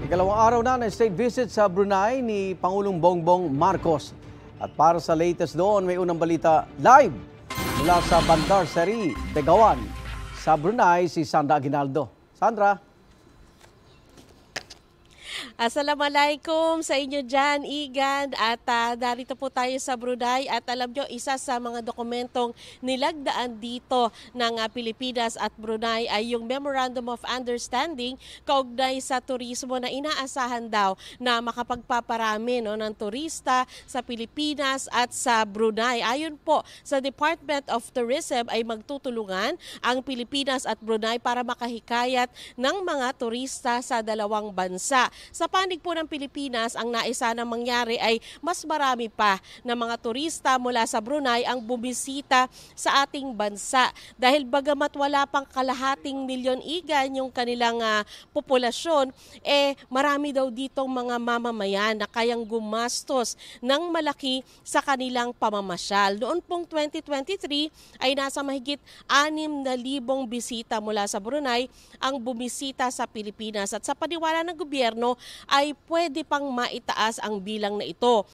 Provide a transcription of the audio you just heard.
Ikalawang araw na ng state visit sa Brunei ni Pangulong Bongbong Marcos. At para sa latest doon, may unang balita live mula sa Bandar Seri, Begawan. Sa Brunei, si Sandra Aguinaldo. Sandra. Assalamualaikum sa inyo dyan, Igan. At narito po tayo sa Brunei at alam nyo, isa sa mga dokumentong nilagdaan dito ng Pilipinas at Brunei ay yung Memorandum of Understanding kaugnay sa turismo na inaasahan daw na makapagpaparami ng turista sa Pilipinas at sa Brunei. Ayon po sa Department of Tourism ay magtutulungan ang Pilipinas at Brunei para makahikayat ng mga turista sa dalawang bansa. Sa panig po ng Pilipinas, ang naisa na mangyari ay mas marami pa na mga turista mula sa Brunei ang bumisita sa ating bansa. Dahil bagamat wala pang kalahating milyon Igan yung kanilang populasyon, marami daw ditong mga mamamayan na kayang gumastos ng malaki sa kanilang pamamasyal. Noon pong 2023 ay nasa mahigit 6,000 bisita mula sa Brunei ang bumisita sa Pilipinas at sa paniwala ng gobyerno ay pwede pang maitaas ang bilang na ito.